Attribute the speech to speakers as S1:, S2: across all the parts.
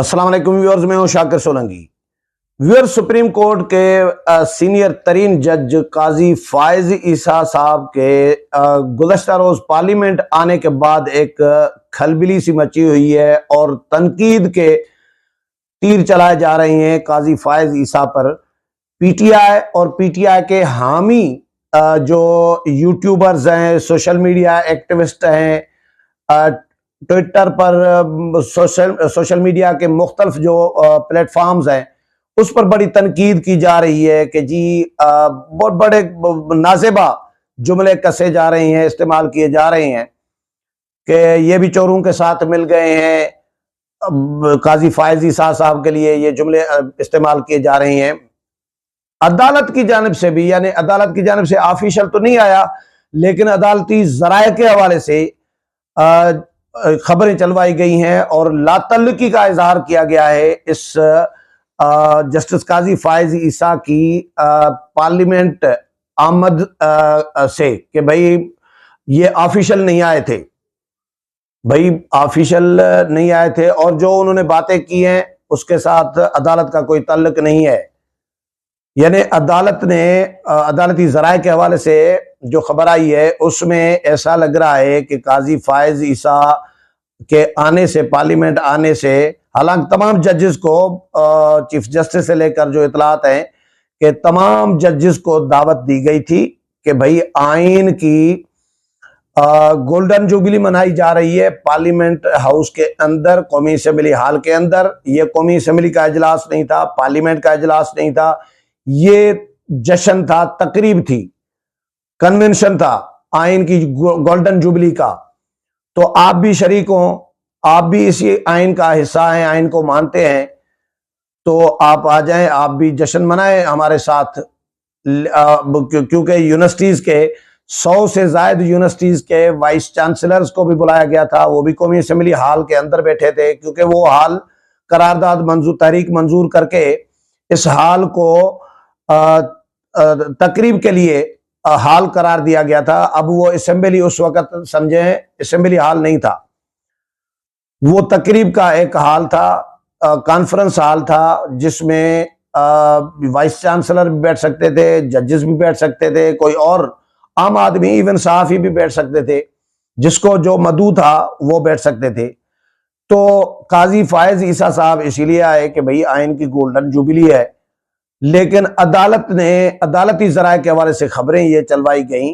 S1: अस्सलाम वालेकुम व्यूअर्स, मैं हूं Shakir Solanki. Viewers, supreme court के सीनियर तरीन जज काजी फायज ईसा साहब के गुज़श्ता रोज पार्लियामेंट आने के बाद एक खलबली सी मची हुई है और तनकीद के तीर चलाए जा रहे हैं काजी फायज ईसा पर। पीटीआई और पीटीआई के हामी जो यूट्यूबर्स हैं, सोशल मीडिया एक्टिविस्ट हैं, ट्विटर पर सोशल मीडिया के मुख्तलिफ जो प्लेटफॉर्म्स हैं उस पर बड़ी तनकीद की जा रही है कि जी बहुत बड़े नाज़ेबा जुमले कसे जा रहे हैं, इस्तेमाल किए जा रहे हैं कि ये भी चोरों के साथ मिल गए हैं। काजी फायज ईसा साहब के लिए ये जुमले इस्तेमाल किए जा रहे हैं। अदालत की जानिब से भी, यानी अदालत की जानिब से ऑफिशियल तो नहीं आया, लेकिन अदालती जराये के हवाले से खबरें चलवाई गई हैं और लातल्लुकी का इजहार किया गया है इस जस्टिस काजी फायज ईसा की पार्लियामेंट आमद से कि भाई ये ऑफिशियल नहीं आए थे, भाई ऑफिशियल नहीं आए थे और जो उन्होंने बातें की हैं उसके साथ अदालत का कोई ताल्लुक नहीं है। यानी अदालत ने अदालती जराये के हवाले से जो खबर आई है उसमें ऐसा लग रहा है कि काजी फायज ईसा के आने से, पार्लियामेंट आने से, हालांकि तमाम जजेस को, चीफ जस्टिस से लेकर जो इतलात हैं कि तमाम जजेस को दावत दी गई थी कि भाई आइन की गोल्डन जुबली मनाई जा रही है पार्लियामेंट हाउस के अंदर, कौमी असम्बली हाल के अंदर। ये कौमी असम्बली का इजलास नहीं था, पार्लियामेंट का इजलास नहीं था, ये जश्न था, तकरीब थी, कन्वेंशन था आइन की गोल्डन जुबली का। तो आप भी शरीक हो, आप भी इसी आइन का हिस्सा हैं, आइन को मानते हैं, तो आप आ जाएं, आप भी जश्न मनाएं हमारे साथ। क्योंकि यूनिवर्सिटीज के 100 से ज्यादा यूनिवर्सिटीज के वाइस चांसलर्स को भी बुलाया गया था, वो भी कौमी असम्बली हाल के अंदर बैठे थे, क्योंकि वो हाल करारदाद तहरीक मंजूर करके इस हाल को तकरीब के लिए हाल करार दिया गया था। अब वो असेंबली उस वक्त समझे असेंबली हाल नहीं था, वो तकरीब का एक हाल था, कॉन्फ्रेंस हाल था, जिसमें वाइस चांसलर भी बैठ सकते थे, जजेस भी बैठ सकते थे, कोई और आम आदमी, इवन सहाफी भी बैठ सकते थे, जिसको जो मदू था वो बैठ सकते थे। तो काजी फायज ईसा साहब इसीलिए आए कि भाई आइन की गोल्डन जुबली है, लेकिन अदालत ने, अदालती जराये के हवाले से खबरें ये चलवाई गई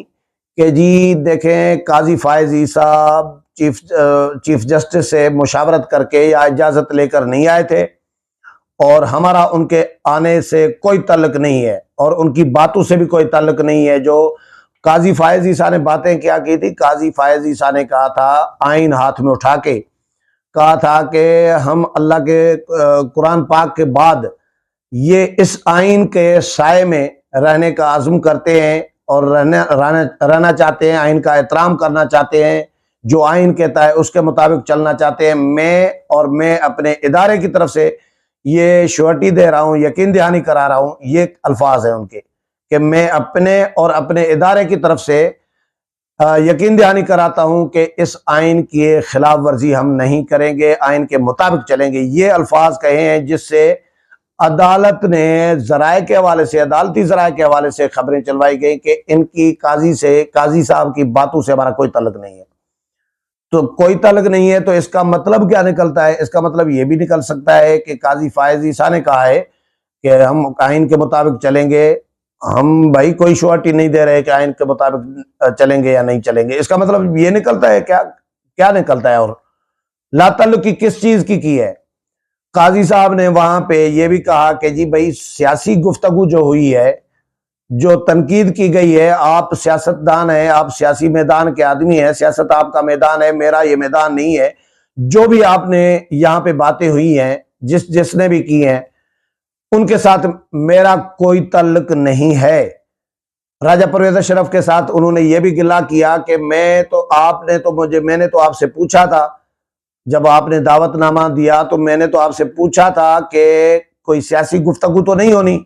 S1: कि जी देखें, काजी फायज ईसा चीफ जस्टिस से मुशावरत करके या इजाजत लेकर नहीं आए थे और हमारा उनके आने से कोई ताल्लुक नहीं है और उनकी बातों से भी कोई ताल्लुक नहीं है। जो काजी फायज ईसा ने बातें क्या की थी, काजी फायज ईसा ने कहा था, आइन हाथ में उठा के कहा था कि हम अल्लाह के कुरान पाक के बाद ये इस आइन के साए में रहने का आज़म करते हैं और रहना चाहते हैं, आइन का एहतराम करना चाहते हैं, जो आइन कहता है उसके मुताबिक चलना चाहते हैं। मैं अपने इदारे की तरफ से ये श्योरिटी दे रहा हूँ, यकीन दहानी करा रहा हूँ, ये अल्फाज है उनके कि मैं अपने और अपने इदारे की तरफ से यकीन दहानी कराता हूं कि इस आइन की खिलाफ वर्जी हम नहीं करेंगे, आइन के मुताबिक चलेंगे। ये अल्फाज कहे हैं, जिससे अदालत ने जराये के हवाले से, अदालती जराये के हवाले से खबरें चलवाई गई कि इनकी काजी साहब की बातों से हमारा कोई ताल्लुक नहीं है। तो कोई ताल्लुक नहीं है तो इसका मतलब क्या निकलता है? इसका मतलब ये भी निकल सकता है कि काजी फायज ईसा ने कहा है कि हम आइन के मुताबिक चलेंगे, हम भाई कोई श्योरिटी नहीं दे रहे कि आइन के मुताबिक चलेंगे या नहीं चलेंगे। इसका मतलब ये निकलता है, क्या निकलता है? और लाताल्लुकी किस चीज की है? काजी साहब ने वहां पे ये भी कहा कि जी भाई सियासी गुफ्तगू जो हुई है, जो तनकीद की गई है, आप सियासतदान हैं, आप सियासी मैदान के आदमी हैं, सियासत आपका मैदान है, मेरा ये मैदान नहीं है। जो भी आपने यहाँ पे बातें हुई हैं, जिसने भी की हैं, उनके साथ मेरा कोई ताल्लुक नहीं है। राजा परवेज अशरफ के साथ उन्होंने ये भी गिला किया कि मैंने तो आपसे पूछा था, जब आपने दावतनामा दिया तो मैंने तो आपसे पूछा था कि कोई सियासी गुफ्तगू तो नहीं होनी,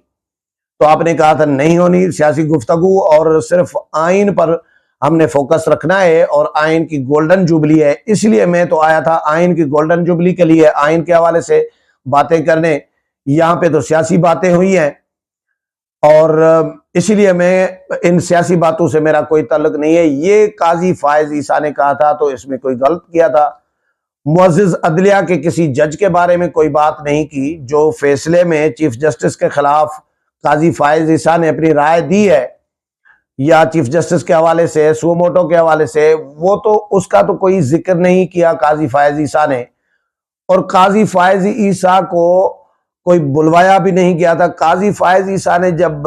S1: तो आपने कहा था नहीं होनी सियासी गुफ्तगू और सिर्फ आइन पर हमने फोकस रखना है और आइन की गोल्डन जुबली है, इसलिए मैं तो आया था आइन की गोल्डन जुबली के लिए, आइन के हवाले से बातें करने, यहाँ पे तो सियासी बातें हुई हैं और इसीलिए मैं इन सियासी बातों से मेरा कोई ताल्लुक नहीं है। ये काजी फायज ईसा ने कहा था तो इसमें कोई गलत किया था। मुअज़्ज़िज़ अदलिया के किसी जज के बारे में कोई बात नहीं की। जो फैसले में चीफ जस्टिस के खिलाफ काजी फायज ईसा ने अपनी राय दी है या चीफ जस्टिस के हवाले से, सुओ मोटो के हवाले से, वो तो उसका तो कोई जिक्र नहीं किया काजी फायज ईसा ने। और काजी फायज ईसा को कोई बुलवाया भी नहीं गया था। काजी फायज ईसा ने जब,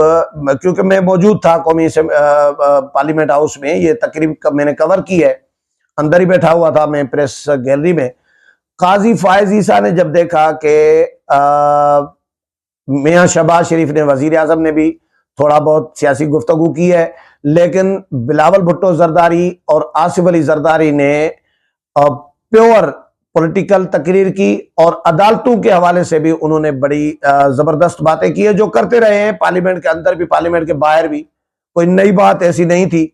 S1: क्योंकि मैं मौजूद था कौमी पार्लियामेंट हाउस में, ये तकरीब मैंने कवर की है, अंदर ही बैठा हुआ था मैं प्रेस गैलरी में। काजी फायज ईसा ने जब देखा कि मियां शहबाज शरीफ ने, वजीर आजम ने भी थोड़ा बहुत सियासी गुफ्तगू की है, लेकिन बिलावल भुट्टो जरदारी और आसिफ अली जरदारी ने प्योर पॉलिटिकल तकरीर की और अदालतों के हवाले से भी उन्होंने बड़ी जबरदस्त बातें की है, जो करते रहे हैं पार्लियामेंट के अंदर भी, पार्लियामेंट के बाहर भी। कोई नई बात ऐसी नहीं थी,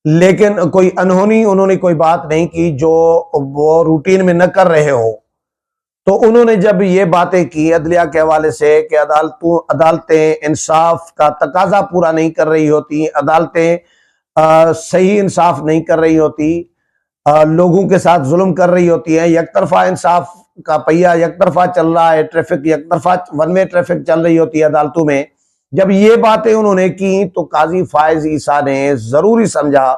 S1: लेकिन कोई अनहोनी उन्होंने कोई बात नहीं की जो वो रूटीन में न कर रहे हो। तो उन्होंने जब ये बातें की अदलिया के हवाले से कि अदालतें इंसाफ का तकाजा पूरा नहीं कर रही होती, अदालतें सही इंसाफ नहीं कर रही होती, लोगों के साथ जुल्म कर रही होती है, एक तरफा इंसाफ का पहिया एक तरफा चल रहा है, ट्रैफिक एक तरफा वन वे ट्रैफिक चल रही होती है अदालतों में। जब ये बातें उन्होंने की तो काजी फायज ईसा ने जरूरी समझा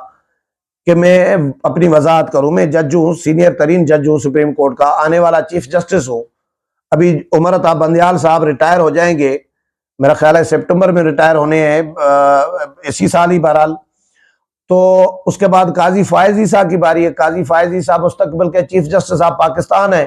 S1: कि मैं अपनी वजाहत करूं। मैं जज हूं, सीनियर तरीन जज हूं सुप्रीम कोर्ट का, आने वाला चीफ जस्टिस हूं। अभी उमर अता बंदयाल साहब रिटायर हो जाएंगे, मेरा ख्याल है सितंबर में रिटायर होने हैं, इसी साल ही बहरहाल। तो उसके बाद काजी फायज ईसा की बारी है। काजी फायज ईसा मुस्तकबिल के चीफ जस्टिस ऑफ पाकिस्तान है।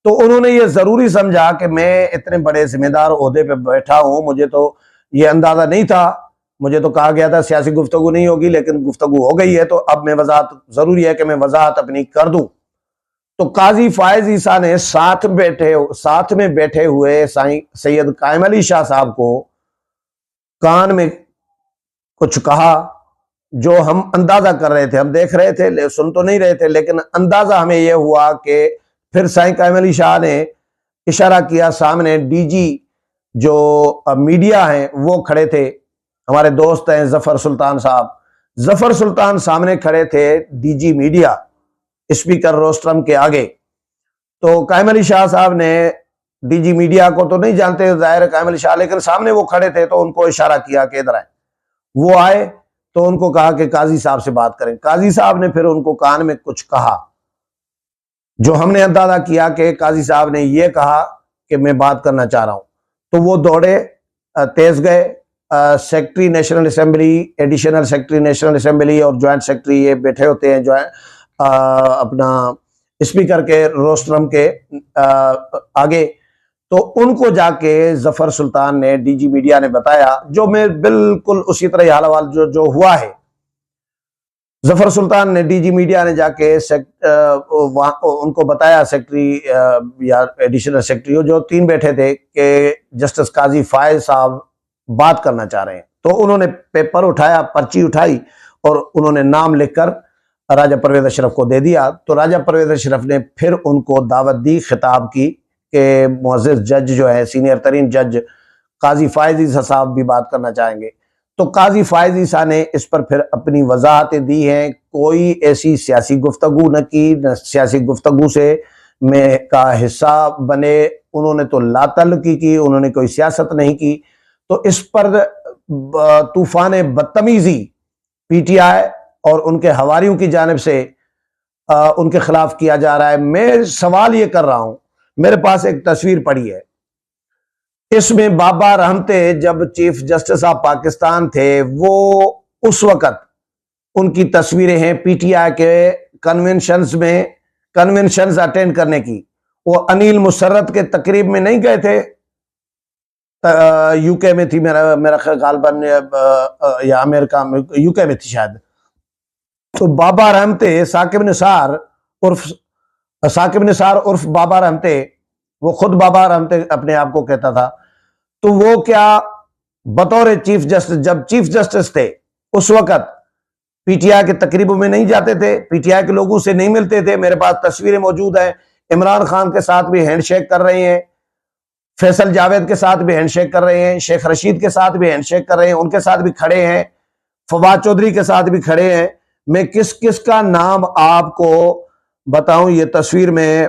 S1: तो उन्होंने ये जरूरी समझा कि मैं इतने बड़े जिम्मेदार ओहदे पे बैठा हूं, मुझे तो ये अंदाजा नहीं था, मुझे तो कहा गया था सियासी गुफ्तगू नहीं होगी, लेकिन गुफ्तगू हो गई है, तो अब मैं वजाहत, जरूरी है कि मैं वजाहत अपनी कर दूं। तो काजी फायज ईसा ने साथ में बैठे हुए सैयद कायम अली शाह साहब को कान में कुछ कहा, जो हम अंदाजा कर रहे थे, हम देख रहे थे, सुन तो नहीं रहे थे, लेकिन अंदाजा हमें यह हुआ कि फिर साईं कायम अली शाह ने इशारा किया, सामने डीजी जो मीडिया हैं वो खड़े थे, हमारे दोस्त हैं जफर सुल्तान साहब, जफर सुल्तान सामने खड़े थे डीजी मीडिया स्पीकर रोस्ट्रम के आगे। तो कायम अली शाह साहब ने, डीजी मीडिया को तो नहीं जानते जाहिर है कायम अली शाह, लेकिन सामने वो खड़े थे तो उनको इशारा किया कि इधर आए। वो आए तो उनको कहा कि काजी साहब से बात करें। काजी साहब ने फिर उनको कान में कुछ कहा, जो हमने अंदाजा किया कि काजी साहब ने यह कहा कि मैं बात करना चाह रहा हूं। तो वो दौड़े, तेज गए, secretary national assembly, additional secretary national assembly और ज्वाइंट सेक्रेटरी ये बैठे होते हैं, जो है अपना स्पीकर के रोस्ट्रम के आगे। तो उनको जाके जफर सुल्तान ने, डीजी मीडिया ने बताया, जो मैं बिल्कुल उसी तरह हाल जो हुआ है। जफर सुल्तान ने, डीजी मीडिया ने जाके उनको बताया, सेक्रेटरी या एडिशनल सेक्रेटरी जो तीन बैठे थे, कि जस्टिस काजी फायज साहब बात करना चाह रहे हैं। तो उन्होंने पेपर उठाया, पर्ची उठाई और उन्होंने नाम लिखकर राजा परवेज अशरफ को दे दिया। तो राजा परवेज अशरफ ने फिर उनको दावत दी, खिताब की कि मुअज़्ज़िज़ जज जो है, सीनियर तरीन जज काजी फायज ईसा साहब भी बात करना चाहेंगे। तो काजी फायज ईसा ने इस पर फिर अपनी वजाहतें दी हैं। कोई ऐसी सियासी गुफ्तगू न की, न सियासी गुफ्तगू से में का हिस्सा बने, उन्होंने तो लातल्लुकी की, उन्होंने कोई सियासत नहीं की। तो इस पर तूफान बदतमीजी पीटीआई और उनके हवारियों की जानिब से उनके खिलाफ किया जा रहा है। मैं सवाल ये कर रहा हूं, मेरे पास एक तस्वीर पड़ी है, इसमें बाबा रहमते जब चीफ जस्टिस ऑफ पाकिस्तान थे, वो उस वक्त उनकी तस्वीरें हैं पीटीआई के कन्वेंशंस अटेंड करने की। वो अनिल मुसर्रत के तकरीब में नहीं गए थे, यूके में थी मेरा ख्याल, या अमेरिका में, यूके में थी शायद। तो बाबा रहमते, साकिब निसार उर्फ बाबा रहमते, वो खुद बाबा रहमते अपने आप को कहता था। तो वो क्या बतौर चीफ जस्टिस, जब चीफ जस्टिस थे उस वक्त पीटीआई के तकरीबों में नहीं जाते थे, पीटीआई के लोगों से नहीं मिलते थे। मेरे पास तस्वीरें मौजूद हैं, इमरान खान के साथ भी हैंडशेक कर रहे हैं, फैसल जावेद के साथ भी हैंडशेक कर रहे हैं, शेख रशीद के साथ भी हैंडशेक कर रहे हैं, उनके साथ भी खड़े हैं, फवाद चौधरी के साथ भी खड़े हैं। मैं किस किस का नाम आपको बताऊं ये तस्वीर में,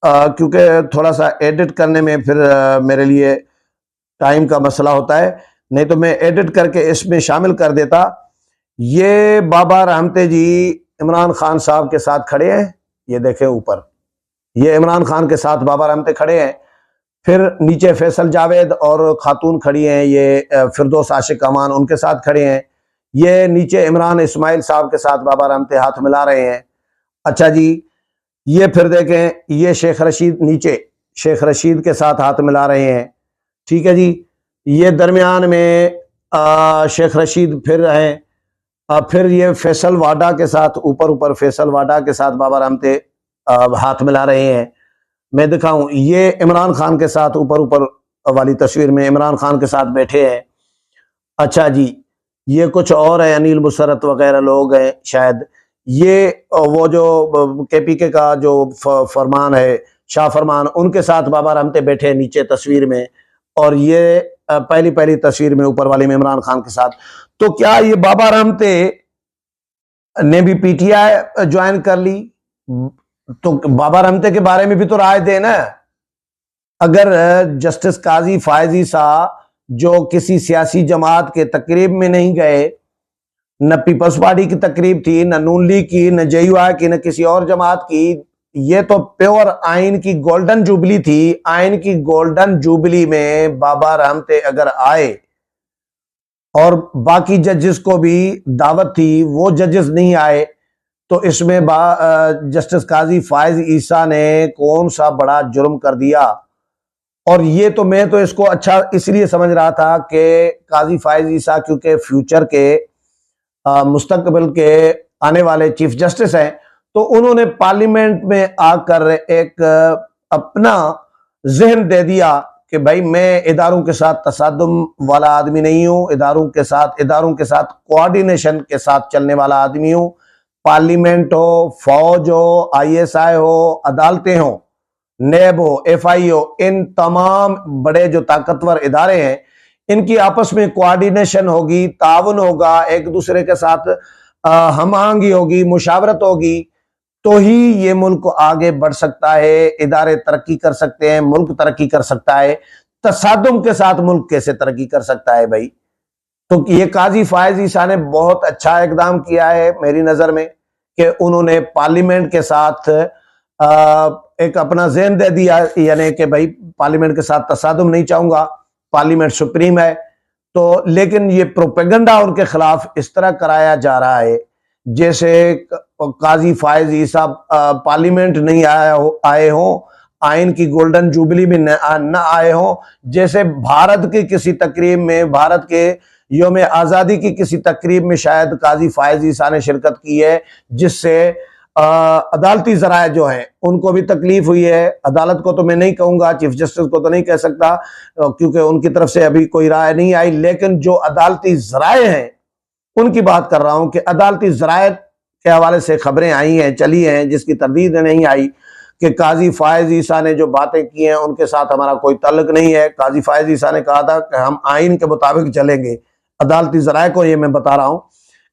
S1: क्योंकि थोड़ा सा एडिट करने में फिर मेरे लिए टाइम का मसला होता है, नहीं तो मैं एडिट करके इसमें शामिल कर देता। ये बाबा रहमते जी इमरान खान साहब के साथ खड़े हैं, ये देखें ऊपर, ये इमरान खान के साथ बाबा रहमते खड़े हैं। फिर नीचे फैसल जावेद और खातून खड़ी हैं, ये फिरदौस आशिक अमान, उनके साथ खड़े हैं। ये नीचे इमरान इस्माइल साहब के साथ बाबा रहमते हाथ मिला रहे हैं। अच्छा जी, ये फिर देखें, ये शेख रशीद नीचे शेख रशीद के साथ हाथ मिला रहे हैं। ठीक है जी, ये दरमियान में शेख रशीद फिर हैं। फिर ये फैसल वाडा के साथ ऊपर फैसल वाडा के साथ बाबा रहमते हाथ मिला रहे हैं। मैं दिखाऊं, ये इमरान खान के साथ ऊपर वाली तस्वीर में इमरान खान के साथ बैठे हैं। अच्छा जी, ये कुछ और है, अनिल मुसरत वगैरह लोग हैं शायद। ये वो जो केपीके का जो फरमान है, शाह फरमान, उनके साथ बाबा रहमते बैठे हैं नीचे तस्वीर में। और ये पहली तस्वीर में ऊपर वाली में इमरान खान के साथ। तो क्या ये बाबा रहमते ने भी पीटीआई ज्वाइन कर ली? तो बाबा रहमते के बारे में भी तो राय दे ना। अगर जस्टिस काजी फायज ईसा जो किसी सियासी जमात के तकरीब में नहीं गए, न पीपल्स पार्टी की तकरीब थी, न नून लीग की, न जेयूआई की, न किसी और जमात की, ये तो प्योर आइन की गोल्डन जुबली थी। आइन की गोल्डन जुबली में बाबा रहमते अगर आए और बाकी जजेस को भी दावत थी, वो जजेस नहीं आए, तो इसमें जस्टिस काजी फायज ईसा ने कौन सा बड़ा जुर्म कर दिया? और ये तो मैं तो इसको अच्छा इसलिए समझ रहा था कि काजी फायज ईसा क्योंकि फ्यूचर के मुस्तकबिल के आने वाले चीफ जस्टिस हैं, तो उन्होंने पार्लियामेंट में आकर एक अपना जहन दे दिया कि भाई मैं इदारों के साथ तसादुम वाला आदमी नहीं हूं, इदारों के साथ कोऑर्डिनेशन के साथ चलने वाला आदमी हूं। पार्लियामेंट हो, फौज हो, आईएसआई हो, अदालतें हो, नैब हो, एफआई हो, इन तमाम बड़े जो ताकतवर इदारे हैं, इनकी आपस में कोऑर्डिनेशन होगी, ताउन होगा, एक दूसरे के साथ हम आहंगी होगी, मुशावरत होगी, तो ही ये मुल्क आगे बढ़ सकता है, इदारे तरक्की कर सकते हैं, मुल्क तरक्की कर सकता है। तसादुम के साथ मुल्क कैसे तरक्की कर सकता है भाई? तो ये काजी फायज ईसा ने बहुत अच्छा इकदाम किया है मेरी नजर में कि उन्होंने पार्लियामेंट के साथ एक अपना ज़हन दे दिया, यानी कि भाई पार्लियामेंट के साथ तसादुम नहीं चाहूंगा, पार्लियामेंट सुप्रीम है। तो लेकिन ये प्रोपेगेंडा उनके खिलाफ इस तरह कराया जा रहा है जैसे काजी फायज ईसा पार्लियामेंट नहीं आए हो, आइन की गोल्डन जुबली में न आए हो, जैसे भारत की किसी तकरीब में, भारत के योम आज़ादी की किसी तकरीब में शायद काजी फायज ईसा ने शिरकत की है, जिससे अदालती ज़राए जो हैं उनको भी तकलीफ हुई है। अदालत को तो मैं नहीं कहूँगा, चीफ जस्टिस को तो नहीं कह सकता क्योंकि उनकी तरफ से अभी कोई राय नहीं आई, लेकिन जो अदालती ज़राए हैं उनकी बात कर रहा हूं कि अदालती ज़राए के हवाले से खबरें आई हैं, चली हैं, जिसकी तरदीद नहीं आई कि काजी फायज ईसा ने जो बातें की हैं उनके साथ हमारा कोई ताल्लुक नहीं है। काजी फायज ईसा ने कहा था कि हम आइन के मुताबिक चलेंगे। अदालती ज़राए को ये मैं बता रहा हूं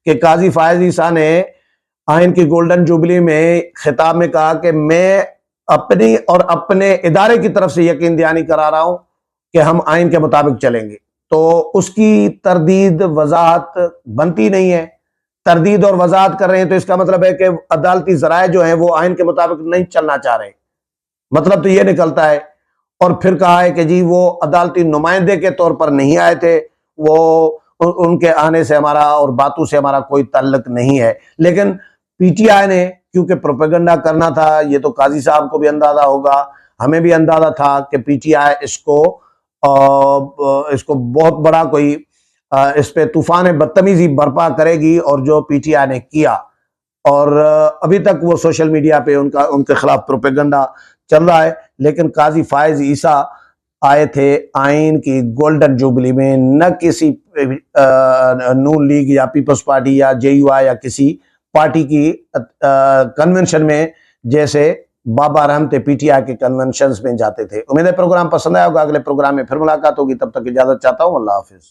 S1: कि काजी फायज ईसा ने आइन की गोल्डन जुबली में खिताब में कहा कि मैं अपनी और अपने इदारे की तरफ से यकीन दहानी करा रहा हूं कि हम आइन के मुताबिक चलेंगे। तो उसकी तरदीद वजाहत बनती नहीं है। तरदीद और वजाहत कर रहे हैं तो इसका मतलब है कि अदालती ज़राए जो हैं वो आइन के मुताबिक नहीं चलना चाह रहे, मतलब तो ये निकलता है। और फिर कहा है कि जी वो अदालती नुमाइंदे के तौर पर नहीं आए थे, वो उनके आने से हमारा और बातों से हमारा कोई ताल्लुक नहीं है। लेकिन पीटीआई ने क्योंकि प्रोपेगेंडा करना था, ये तो काजी साहब को भी अंदाजा होगा, हमें भी अंदाजा था कि पीटीआई इसको बहुत बड़ा कोई इस पे तूफान बदतमीजी बर्पा करेगी, और जो पीटीआई ने किया, और अभी तक वो सोशल मीडिया पे उनके खिलाफ प्रोपेगेंडा चल रहा है। लेकिन काजी फायज ईसा आए थे आइन की गोल्डन जुबली में, न किसी नून लीग या पीपल्स पार्टी या जेयूआई या किसी पार्टी की कन्वेंशन में, जैसे बाबा रहमते पीटीआई के कन्वेंशन में जाते थे। उम्मीद है प्रोग्राम पसंद आया होगा। अगले प्रोग्राम में फिर मुलाकात होगी, तब तक इजाजत चाहता हूँ। अल्लाह हाफिज।